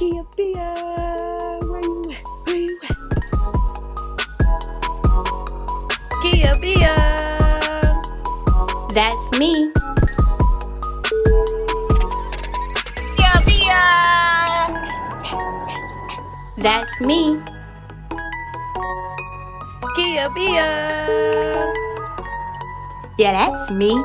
Kia Bia, where you at? Where you at? Kia Bia, That's me. Kia Bia, That's me. Kia Bia. Yeah, that's me.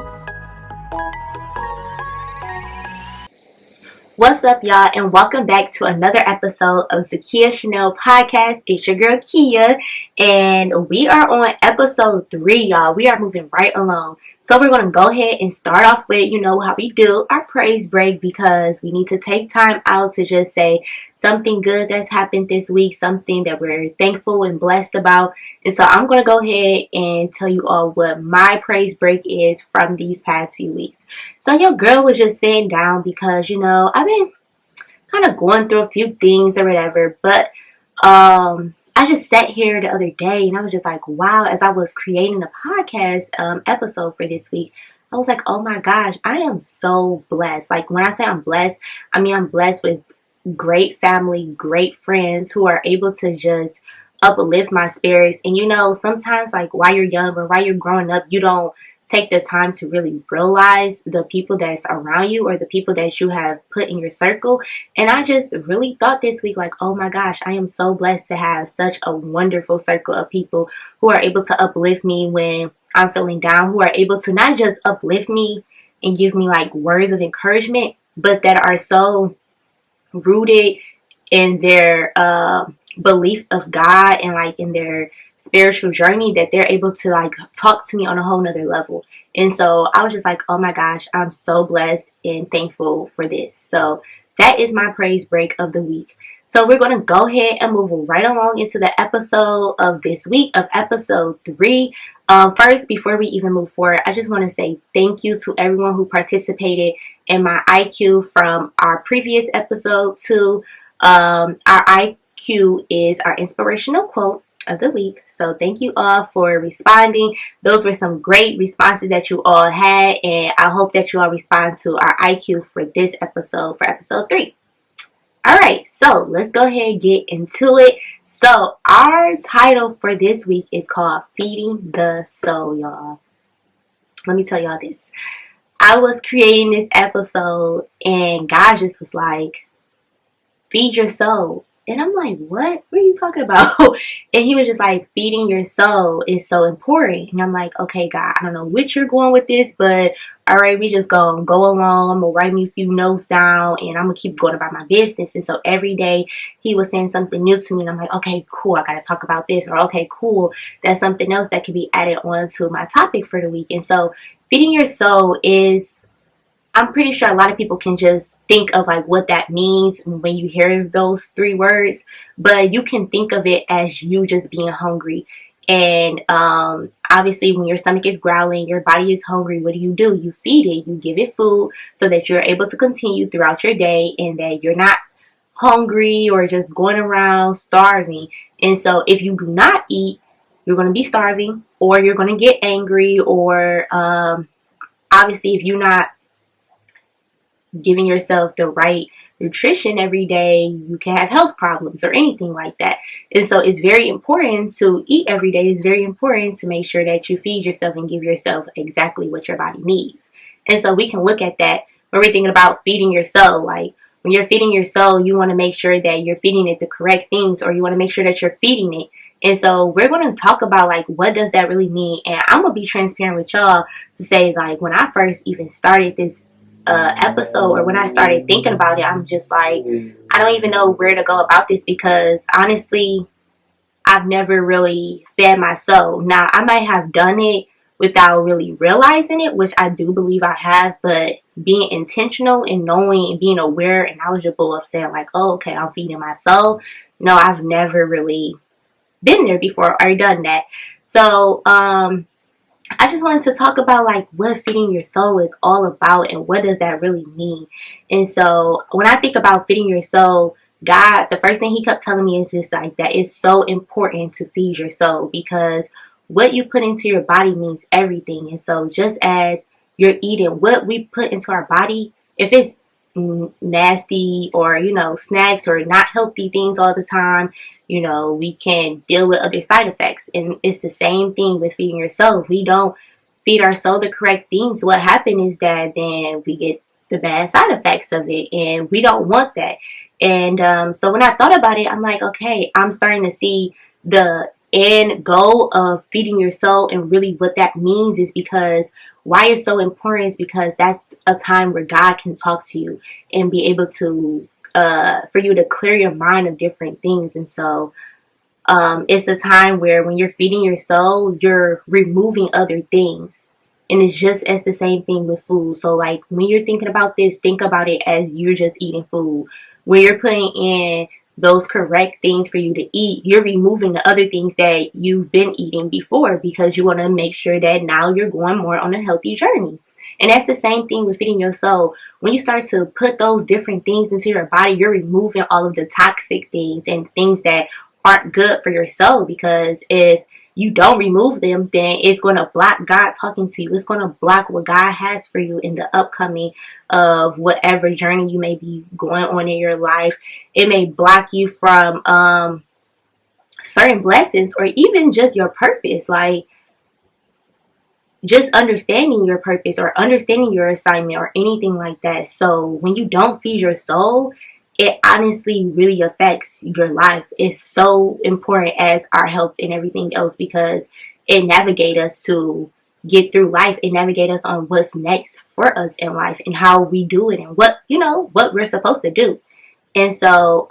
What's up, y'all, and welcome back to another episode of the Kia Chanel podcast. It's your girl Kia, and we are on episode 3, y'all. We are moving right along. So we're going to go ahead and start off with, how we do our praise break, because we need to take time out to just say something good that's happened this week, something that we're thankful and blessed about. And so I'm going to go ahead and tell you all what my praise break is from these past few weeks. So your girl was just sitting down because, I've been kind of going through a few things or whatever, but I just sat here the other day and I was just like, wow, as I was creating the podcast episode for this week, I was like, oh my gosh, I am so blessed. Like, when I say I'm blessed, I mean I'm blessed with great family, great friends who are able to just uplift my spirits. And sometimes, like, while you're young or while you're growing up, you don't take the time to really realize the people that's around you or the people that you have put in your circle. And I just really thought this week, like, oh my gosh, I am so blessed to have such a wonderful circle of people who are able to uplift me when I'm feeling down, who are able to not just uplift me and give me like words of encouragement, but that are so rooted in their belief of God and like in their spiritual journey, that they're able to like talk to me on a whole nother level. And so I was just like, oh my gosh, I'm so blessed and thankful for this. So that is my praise break of the week. So we're going to go ahead and move right along into the episode of this week, of episode 3. First, before we even move forward, I just want to say thank you to everyone who participated in my IQ from our previous episode to our IQ is our inspirational quote of the week. So thank you all for responding. Those were some great responses that you all had, and I hope that you all respond to our IQ for this episode, for episode 3. Alright, so let's go ahead and get into it. So our title for this week is called Feeding the Soul, y'all. Let me tell y'all this. I was creating this episode and God just was like, feed your soul. And I'm like, what are you talking about? And he was just like, feeding your soul is so important. And I'm like, okay, God, I don't know which you're going with this, but all right, we just gonna go along. I'm gonna write me a few notes down and I'm gonna keep going about my business. And so every day he was saying something new to me and I'm like, okay, cool, I gotta talk about this. Or okay, cool, that's something else that could be added on to my topic for the week. And so feeding your soul is, I'm pretty sure a lot of people can just think of like what that means when you hear those 3 words, but you can think of it as you just being hungry. And obviously when your stomach is growling, your body is hungry, what do? You feed it, you give it food so that you're able to continue throughout your day and that you're not hungry or just going around starving. And so if you do not eat, you're going to be starving or you're going to get angry, or obviously if you're not giving yourself the right nutrition every day, you can have health problems or anything like that. And so it's very important to eat every day. It's very important to make sure that you feed yourself and give yourself exactly what your body needs. And so we can look at that when we're thinking about feeding your soul. Like when you're feeding your soul, you want to make sure that you're feeding it the correct things, or you want to make sure that you're feeding it. And so we're going to talk about like what does that really mean. And I'm going to be transparent with y'all to say, like, when I first even started this episode, or when I started thinking about it, I'm just like, I don't even know where to go about this, because honestly I've never really fed my soul. Now I might have done it without really realizing it, which I do believe I have, but being intentional and knowing and being aware and knowledgeable of saying like, oh, okay, I'm feeding my soul, no, I've never really been there before or done that. So I just wanted to talk about like what feeding your soul is all about and what does that really mean. And so when I think about feeding your soul, God, the first thing he kept telling me is just like that it's so important to feed your soul, because what you put into your body means everything. And so just as you're eating, what we put into our body, if it's nasty or, snacks or not healthy things all the time, we can deal with other side effects. And it's the same thing with feeding yourself. We don't feed our soul the correct things. What happens is that then we get the bad side effects of it, and we don't want that. And so when I thought about it, I'm like, okay, I'm starting to see the end goal of feeding your soul, and really what that means is because why it's so important is because that's a time where God can talk to you and be able to for you to clear your mind of different things. And so it's a time where when you're feeding your soul, you're removing other things. And it's just as the same thing with food. So like when you're thinking about this, think about it as you're just eating food. When you're putting in those correct things for you to eat, you're removing the other things that you've been eating before, because you want to make sure that now you're going more on a healthy journey. And that's the same thing with feeding your soul. When you start to put those different things into your body, you're removing all of the toxic things and things that aren't good for your soul. Because if you don't remove them, then it's going to block God talking to you. It's going to block what God has for you in the upcoming of whatever journey you may be going on in your life. It may block you from certain blessings, or even just your purpose. Like just understanding your purpose or understanding your assignment or anything like that. So when you don't feed your soul, it honestly really affects your life. It's so important as our health and everything else, because it navigates us to get through life. It navigates us on what's next for us in life and how we do it and what we're supposed to do. And so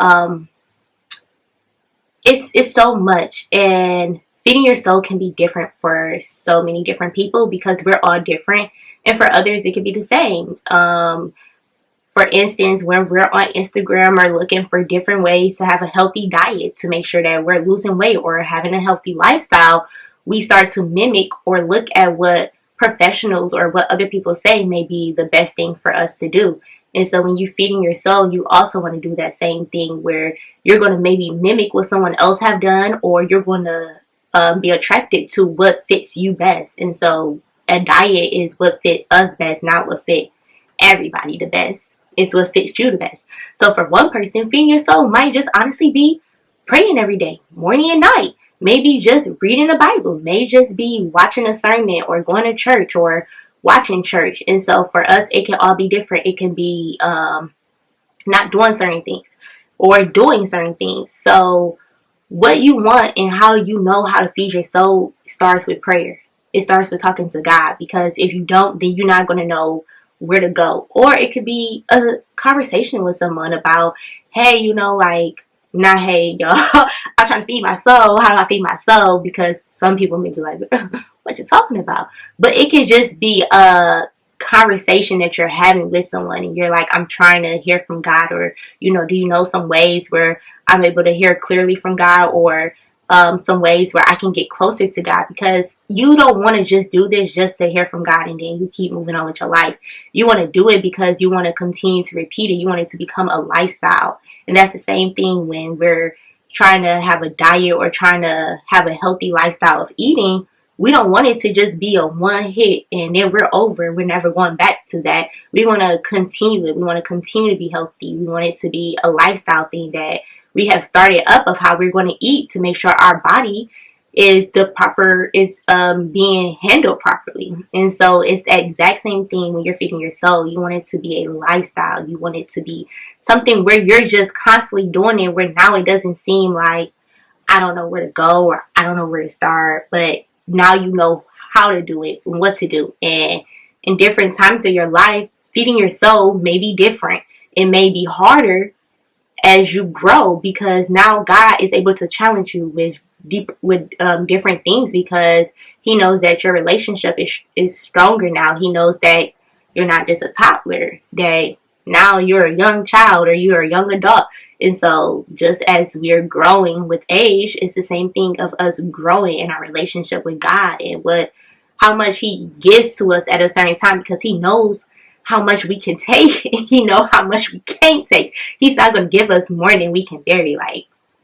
it's so much. And feeding your soul can be different for so many different people because we're all different. And for others, it could be the same. For instance, when we're on Instagram or looking for different ways to have a healthy diet to make sure that we're losing weight or having a healthy lifestyle, we start to mimic or look at what professionals or what other people say may be the best thing for us to do. And so when you're feeding your soul, you also want to do that same thing where you're going to maybe mimic what someone else have done, or you're going to be attracted to what fits you best. And so a diet is what fit us best, not what fit everybody the best. It's what fits you the best. So for one person, feeding your soul might just honestly be praying every day, morning and night. Maybe just reading the Bible. May just be watching a sermon or going to church or watching church. And so for us, it can all be different. It can be not doing certain things or doing certain things. So what you want and how you know how to feed your soul starts with prayer. It starts with talking to God, because if you don't, then you're not going to know where to go. Or it could be a conversation with someone about, hey, not hey, y'all, I'm trying to feed my soul. How do I feed my soul? Because some people may be like, what you talking about? But it could just be a conversation that you're having with someone, and you're like, I'm trying to hear from God, or, do you know some ways where I'm able to hear clearly from God, or some ways where I can get closer to God? Because you don't want to just do this just to hear from God and then you keep moving on with your life. You want to do it because you want to continue to repeat it. You want it to become a lifestyle. And that's the same thing when we're trying to have a diet or trying to have a healthy lifestyle of eating. We don't want it to just be a one hit and then we're over. We're never going back to that. We want to continue it. We want to continue to be healthy. We want it to be a lifestyle thing that we have started up of how we're going to eat to make sure our body is being handled properly. And so it's the exact same thing when you're feeding your soul. You want it to be a lifestyle. You want it to be something where you're just constantly doing it, where now it doesn't seem like I don't know where to go or I don't know where to start, but now you know how to do it and what to do. And in different times of your life, feeding your soul may be different. It may be harder as you grow, because now God is able to challenge you with different things, because he knows that your relationship is stronger now. He knows that you're not just a toddler, that now you're a young child or you're a young adult. And so just as we're growing with age, it's the same thing of us growing in our relationship with God and how much he gives to us at a certain time, because he knows how much we can take and he knows how much we can't take. He's not going to give us more than we can bear.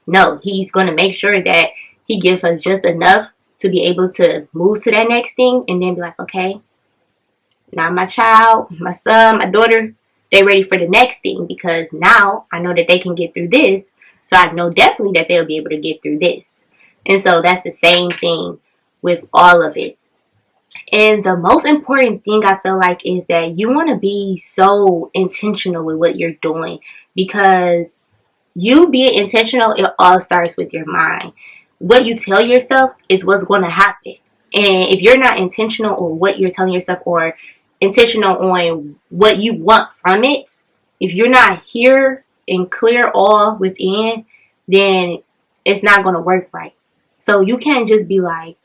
No, he's going to make sure that he gives us just enough to be able to move to that next thing, and then be like, okay, now my child, my son, my daughter, they're ready for the next thing, because now I know that they can get through this, so I know definitely that they'll be able to get through this. And so that's the same thing with all of it. And the most important thing I feel like is that you want to be so intentional with what you're doing, because you being intentional, it all starts with your mind. What you tell yourself is what's going to happen. And if you're not intentional on what you're telling yourself, or intentional on what you want from it, if you're not here and clear all within, then it's not going to work right. So you can't just be like,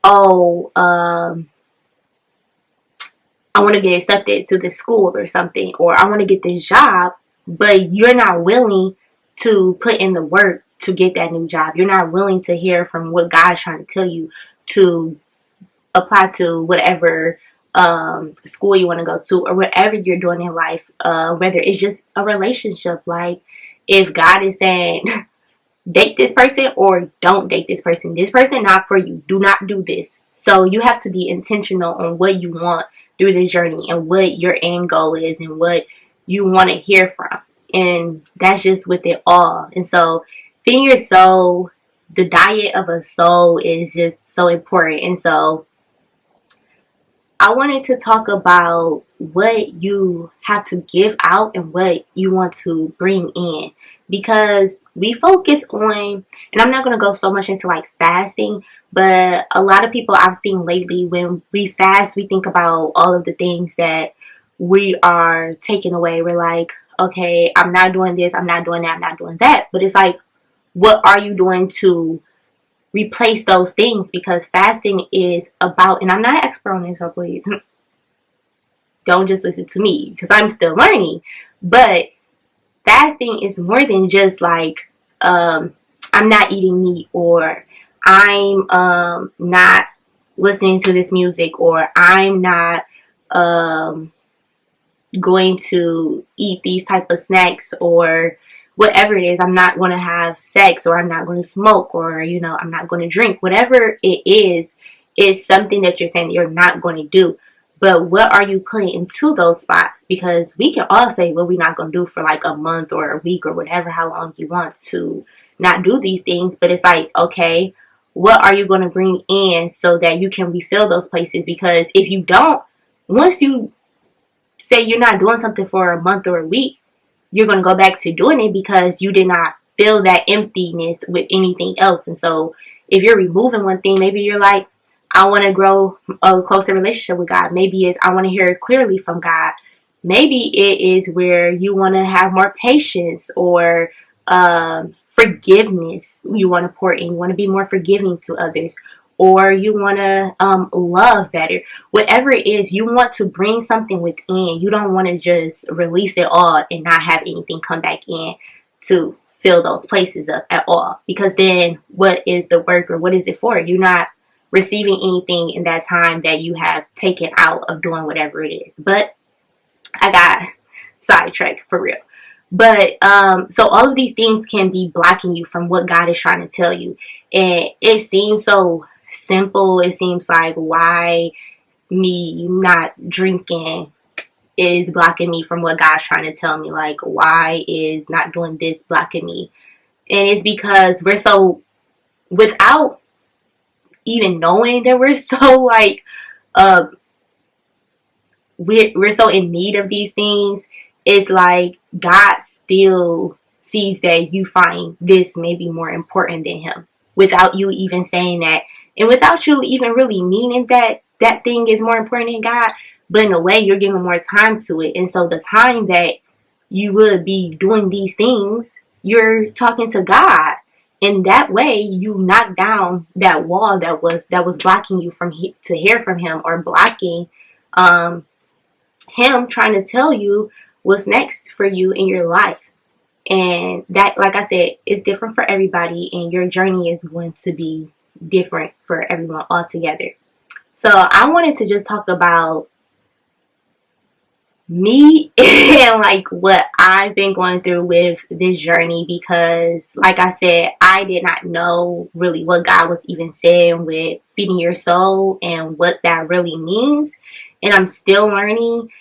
oh, I want to get accepted to this school or something, or I want to get this job, but you're not willing to put in the work to get that new job. You're not willing to hear from what God's trying to tell you to apply to whatever school you want to go to, or whatever you're doing in life, whether it's just a relationship. Like, if God is saying, date this person or don't date this person not for you, do not do this. So you have to be intentional on what you want through the journey, and what your end goal is, and what you want to hear from. And that's just with it all. And so feeding your soul, the diet of a soul, is just so important. And so I wanted to talk about what you have to give out and what you want to bring in, because we focus on, and I'm not going to go so much into like fasting, but a lot of people I've seen lately, when we fast, we think about all of the things that we are taking away. We're like, okay, I'm not doing this, I'm not doing that, I'm not doing that. But it's like, what are you doing to replace those things? Because fasting is about, and I'm not an expert on this, so please don't just listen to me, because I'm still learning. But fasting is more than just like, I'm not eating meat, or I'm not listening to this music, or I'm not going to eat these type of snacks, or whatever it is. I'm not going to have sex, or I'm not going to smoke, or I'm not going to drink. Whatever it is something that you're saying that you're not going to do. But what are you putting into those spots? Because we can all say what we're not going to do for like a month or a week or whatever, how long you want to not do these things. But it's like, okay, what are you going to bring in so that you can refill those places? Because if you don't, once you say you're not doing something for a month or a week, you're going to go back to doing it because you did not fill that emptiness with anything else. And so if you're removing one thing, maybe you're like, I want to grow a closer relationship with God. Maybe it's, I want to hear clearly from God. Maybe it is where you want to have more patience, or forgiveness you want to pour in. You want to be more forgiving to others, or you want to love better. Whatever it is, you want to bring something within. You don't want to just release it all and not have anything come back in to fill those places up at all. Because then what is the work, or what is it for? You're not receiving anything in that time that you have taken out of doing whatever it is. But I got sidetracked for real. But so all of these things can be blocking you from what God is trying to tell you. And it seems so simple. It seems like, why me not drinking is blocking me from what God's trying to tell me? Like, why is not doing this blocking me? And it's because we're so, without even knowing that we're so like we're so in need of these things, it's like God still sees that you find this maybe more important than him, without you even saying that, and without you even really meaning that that thing is more important than God. But in a way, you're giving more time to it. And so the time that you would be doing these things, you're talking to God. In that way, you knock down that wall that was blocking you from to hear from him, or blocking him trying to tell you what's next for you in your life. And that, like I said, is different for everybody, and your journey is going to be different for everyone altogether. So I wanted to just talk about me and like what I've been going through with this journey, because like I said, I did not know really what God was even saying with feeding your soul and what that really means. And I'm still learning.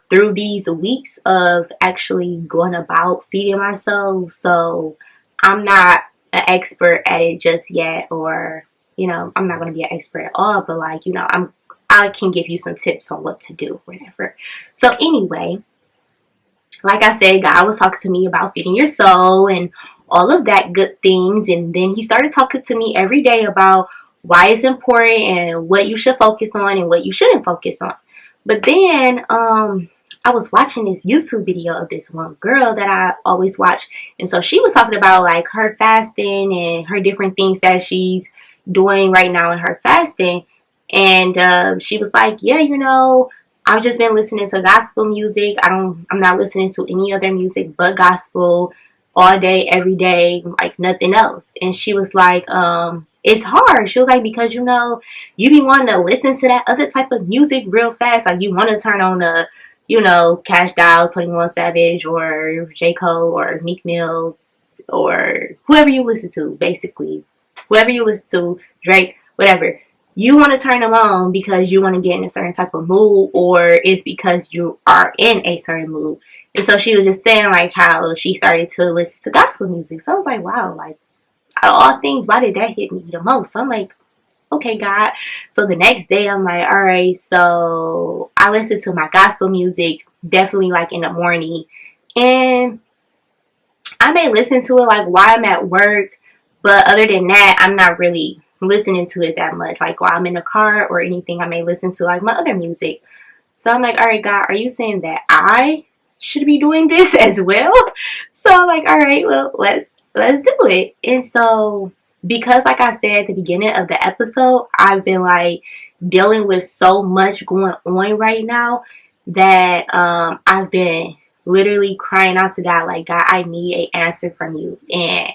through these weeks of actually going about feeding myself. So I'm not an expert at it just yet, or I'm not going to be an expert at all, but like, I can give you some tips on what to do, whatever. So anyway, like I said, God was talking to me about feeding your soul and all of that good things. And then he started talking to me every day about why it's important and what you should focus on and what you shouldn't focus on. But then I was watching this YouTube video of this one girl that I always watch. And so she was talking about like her fasting and her different things that she's doing right now in her fasting. And she was like, yeah, I've just been listening to gospel music. I'm not listening to any other music but gospel all day, every day, like nothing else. And she was like, it's hard. She was like, because you be wanting to listen to that other type of music real fast. Like you want to turn on Cash Doll, 21 Savage, or J. Cole, or Meek Mill, or whoever you listen to, basically. Whoever you listen to, Drake, whatever. You want to turn them on because you want to get in a certain type of mood, or it's because you are in a certain mood. And so she was just saying like how she started to listen to gospel music. So I was like, wow, like out of all things, why did that hit me the most? So I'm like, okay, God. So the next day I'm like, all right, so I listen to my gospel music definitely like in the morning. And I may listen to it like while I'm at work, but other than that, I'm not really listening to it that much. Like while I'm in the car or anything, I may listen to like my other music. So I'm like, all right, God, are you saying that I should be doing this as well? So I'm like, all right, well, let's do it. And so because like I said at the beginning of the episode, I've been like dealing with so much going on right now that I've been literally crying out to God, like, God, I need an answer from you. And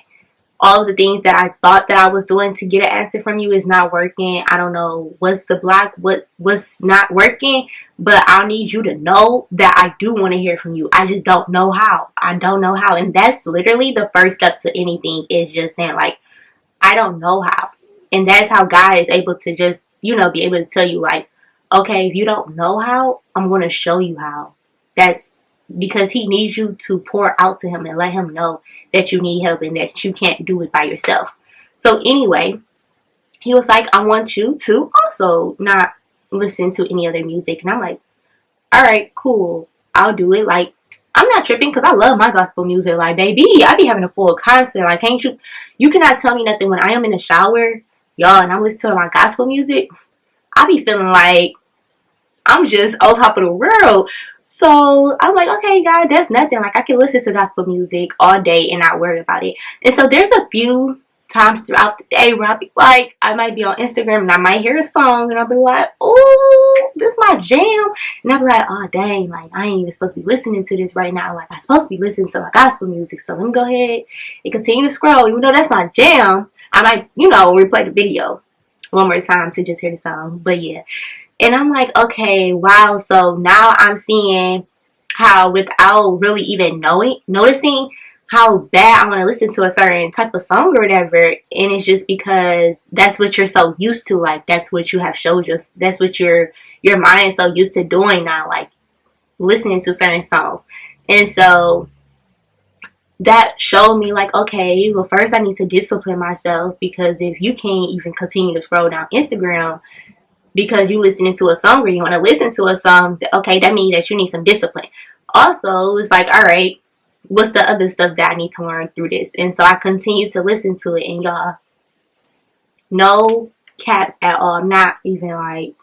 all of the things that I thought that I was doing to get an answer from you is not working. I don't know what's the block, what's not working, but I need you to know that I do want to hear from you. I just don't know how. I don't know how. And that's literally the first step to anything, is just saying like, I don't know how. And that's how God is able to just, be able to tell you like, okay, if you don't know how, I'm going to show you how. That's because he needs you to pour out to him and let him know that you need help and that you can't do it by yourself. So anyway, he was like, I want you to also not listen to any other music. And I'm like, all right, cool, I'll do it. Like, I'm not tripping because I love my gospel music. Like, baby, I be having a full concert. Like, you cannot tell me nothing when I am in the shower, y'all, and I'm listening to my gospel music. I be feeling like I'm just on top of the world. So I'm like, okay, God, that's nothing. Like, I can listen to gospel music all day and not worry about it. And so there's a few times throughout the day where I'll be like, I might be on Instagram and I might hear a song and I'll be like, oh, this is my jam. And I'll be like, oh, dang, like, I ain't even supposed to be listening to this right now. Like, I'm supposed to be listening to my gospel music. So let me go ahead and continue to scroll. Even though that's my jam, I might, replay the video one more time to just hear the song. But yeah. And I'm like, okay, wow. So now I'm seeing how, without really even noticing how bad I want to listen to a certain type of song or whatever. And it's just because that's what you're so used to. Like, that's what you have showed us. That's what your mind is so used to doing now, like listening to certain songs. And so that showed me like, okay, well, first I need to discipline myself, because if you can't even continue to scroll down Instagram because you listening to a song or you want to listen to a song, okay, that means that you need some discipline. Also, it's like, all right, what's the other stuff that I need to learn through this? And so I continue to listen to it, and y'all, no cap at all. I'm not even like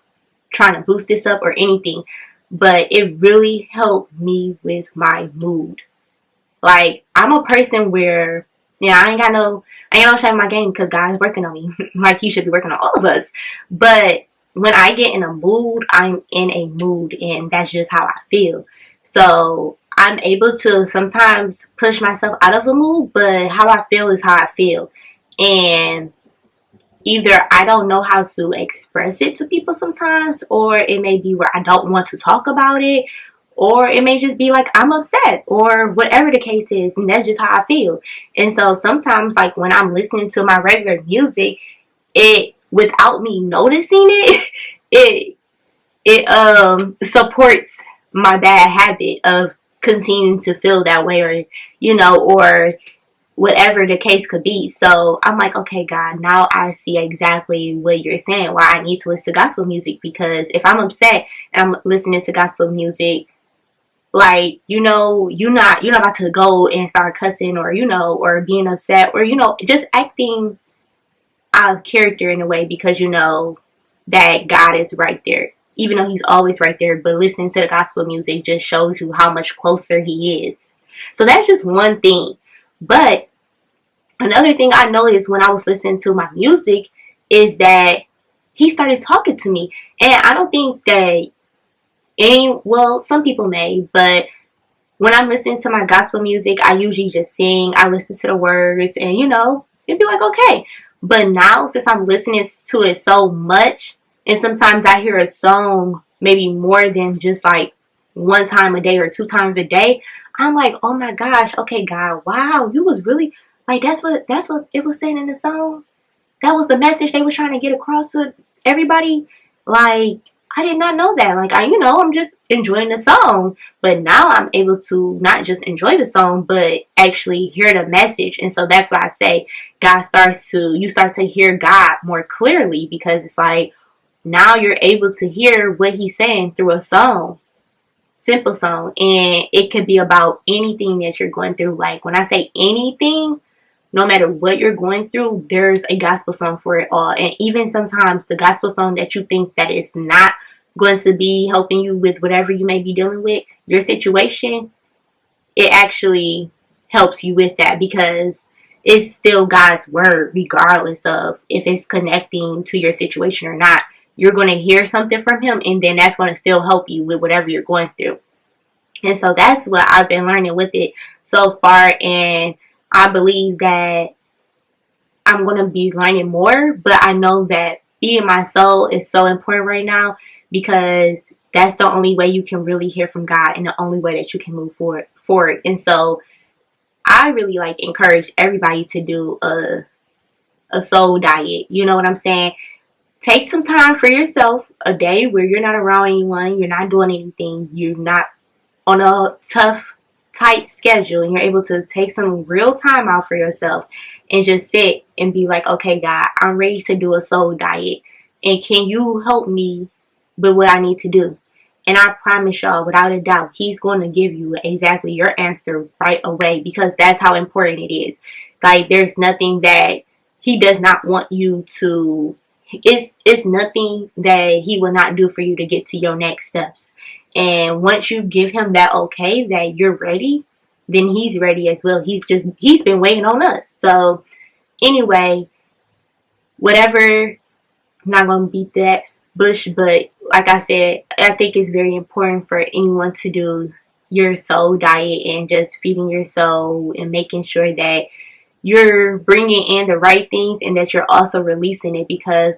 trying to boost this up or anything, but it really helped me with my mood. Like, I'm a person where, I ain't no shame in my game because God's working on me like he should be working on all of us. But when I get in a mood, I'm in a mood, and that's just how I feel. So I'm able to sometimes push myself out of a mood, but how I feel is how I feel. And either I don't know how to express it to people sometimes, or it may be where I don't want to talk about it, or it may just be like I'm upset, or whatever the case is, and that's just how I feel. And so sometimes, like when I'm listening to my regular music, it, without me noticing it, it supports my bad habit of continuing to feel that way, or or whatever the case could be. So I'm like, okay, God, now I see exactly what you're saying, why I need to listen to gospel music. Because if I'm upset and I'm listening to gospel music, like, you're not about to go and start cussing, or or being upset, or just acting out of character in a way, because that God is right there, even though he's always right there. But listening to the gospel music just shows you how much closer he is. So that's just one thing. But another thing I noticed when I was listening to my music is that he started talking to me. And I don't think that some people may, but when I'm listening to my gospel music, I usually just sing. I listen to the words, and it'd be like, okay. But now, since I'm listening to it so much, and sometimes I hear a song maybe more than just like one time a day or two times a day, I'm like, oh my gosh, okay, God, wow, you was really like, that's what it was saying in the song. That was the message they were trying to get across to everybody. Like, I did not know that. Like, I'm just enjoying the song. But now I'm able to not just enjoy the song, but actually hear the message. And so that's why I say you start to hear God more clearly, because it's like, now you're able to hear what he's saying through a song. Simple song. And it could be about anything that you're going through. Like, when I say anything, no matter what you're going through, there's a gospel song for it all. And even sometimes the gospel song that you think that is not going to be helping you with whatever you may be dealing with, your situation, it actually helps you with that, because it's still God's word, regardless of if it's connecting to your situation or not. You're going to hear something from him, and then that's going to still help you with whatever you're going through. And so that's what I've been learning with it so far. And I believe that I'm going to be learning more, but I know that feeding my soul is so important right now, because that's the only way you can really hear from God, and the only way that you can move forward. And so I really encourage everybody to do a soul diet. You know what I'm saying? Take some time for yourself, a day where you're not around anyone, you're not doing anything, you're not on a tough, tight schedule, and you're able to take some real time out for yourself and just sit and be like, okay, God, I'm ready to do a soul diet, and can you help me with what I need to do? And I promise y'all, without a doubt, he's going to give you exactly your answer right away, because that's how important it is. Like, there's nothing that he does not want you to, it's nothing that he will not do for you to get to your next steps. And once you give him that okay, that you're ready, then he's ready as well. He's been waiting on us. So anyway, whatever, I'm not going to beat that bush, but like I said, I think it's very important for anyone to do your soul diet, and just feeding your soul and making sure that you're bringing in the right things, and that you're also releasing it, because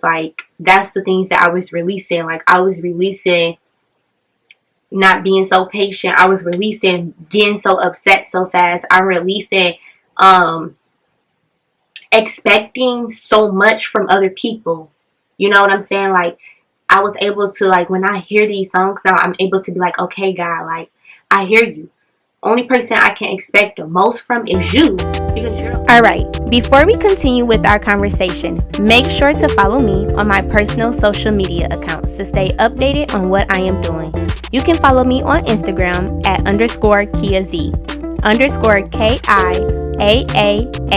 that's the things that I was releasing. I was releasing not being so patient. I was releasing getting so upset so fast. I'm releasing expecting so much from other people. You know what I'm saying? I was able to, when I hear these songs now, I'm able to be like, okay, God, I hear you. Only person I can expect the most from is you, because you're. Alright, before we continue with our conversation, make sure to follow me on my personal social media accounts to stay updated on what I am doing. You can follow me on Instagram at _KiaZ,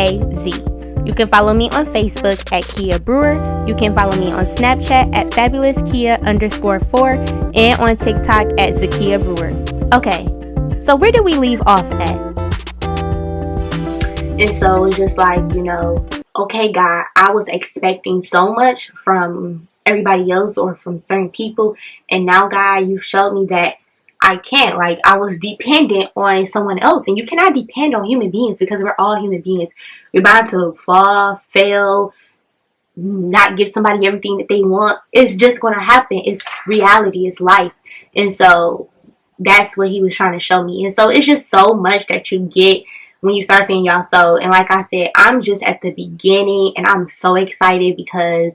_KIAAAZ. You can follow me on Facebook at Kia Brewer. You can follow me on Snapchat at FabulousKia_4, and on TikTok at Zakia Brewer. Okay, so where did we leave off at? And so it's just okay, God, I was expecting so much from everybody else or from certain people, and now, God, you've showed me that I can't. I was dependent on someone else, and you cannot depend on human beings, because we're all human beings. We're bound to fall, fail, not give somebody everything that they want. It's just going to happen. It's reality. It's life. And so that's what he was trying to show me. And so it's just so much that you get when you start feeding your soul. And like I said, I'm just at the beginning, and I'm so excited, because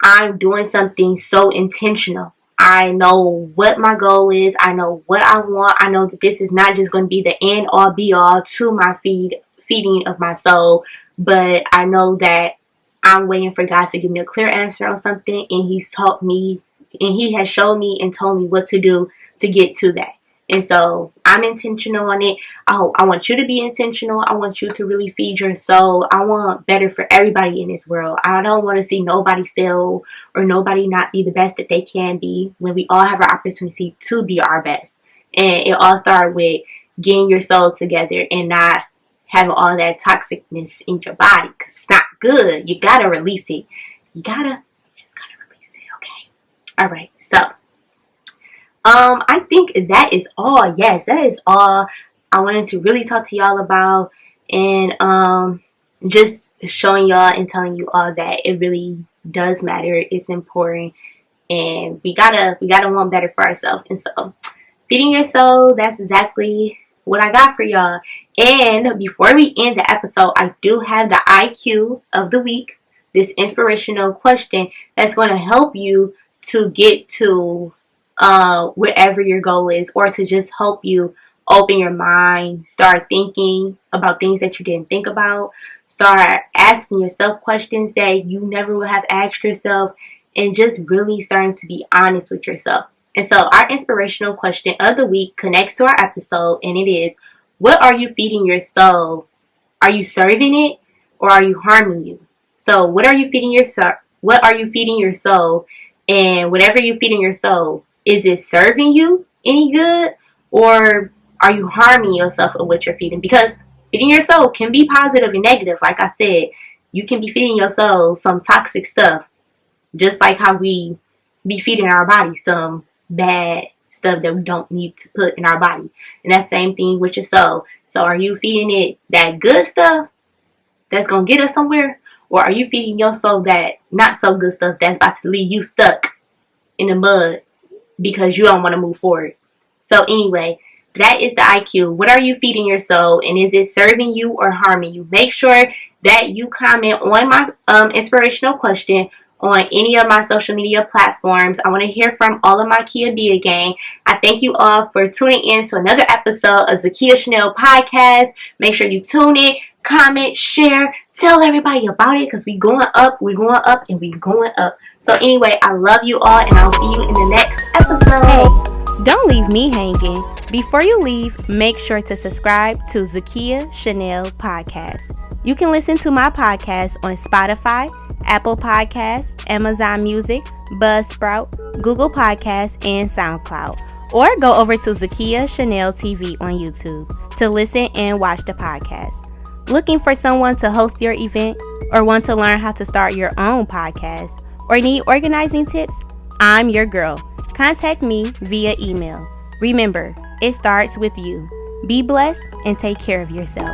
I'm doing something so intentional. I know what my goal is. I know what I want. I know that this is not just going to be the end all be all to my feeding of my soul, but I know that I'm waiting for God to give me a clear answer on something, and He's taught me, and He has shown me and told me what to do to get to that. And so I'm intentional on it. I want you to be intentional. I want you to really feed your soul. I want better for everybody in this world. I don't want to see nobody fail or nobody not be the best that they can be when we all have an opportunity to be our best. And it all starts with getting your soul together and not having all that toxicness in your body, because it's not good. You gotta release it. You just gotta release it, okay? All right, so I think that is all. Yes, that is all I wanted to really talk to y'all about, and just showing y'all and telling you all that it really does matter. It's important, and we gotta want better for ourselves. And so, feeding your soul, that's exactly what I got for y'all. And before we end the episode, I do have the IQ of the week, this inspirational question that's going to help you to get to wherever your goal is, or to just help you open your mind, start thinking about things that you didn't think about, start asking yourself questions that you never would have asked yourself, and just really starting to be honest with yourself. And so our inspirational question of the week connects to our episode, and it is, what are you feeding your soul? Are you serving it, or are you harming you? So what are you feeding your soul? What are you feeding your soul? And whatever you feed in your soul, is it serving you any good, or are you harming yourself with what you're feeding? Because feeding your soul can be positive and negative. Like I said, you can be feeding your soul some toxic stuff, just like how we be feeding our body some bad stuff that we don't need to put in our body. And that same thing with your soul. So are you feeding it that good stuff that's going to get us somewhere? Or are you feeding your soul that not so good stuff that's about to leave you stuck in the mud because you don't want to move forward? So anyway, that is the IQ. What are you feeding your soul, and is it serving you or harming you? Make sure that you comment on my inspirational question on any of my social media platforms. I want to hear from all of my Kia Dia gang. I thank you all for tuning in to another episode of Zakia Chanel Podcast. Make sure you tune in, comment, share, tell everybody about it, because we going up, and we going up. So anyway, I love you all, and I'll see you in the next episode. Hey, don't leave me hanging. Before you leave, make sure to subscribe to Zakia Chanel Podcast. You can listen to my podcast on Spotify, Apple Podcasts, Amazon Music, Buzzsprout, Google Podcasts, and SoundCloud. Or go over to Zakia Chanel TV on YouTube to listen and watch the podcast. Looking for someone to host your event, or want to learn how to start your own podcast, or need organizing tips? I'm your girl. Contact me via email. Remember, it starts with you. Be blessed and take care of yourself.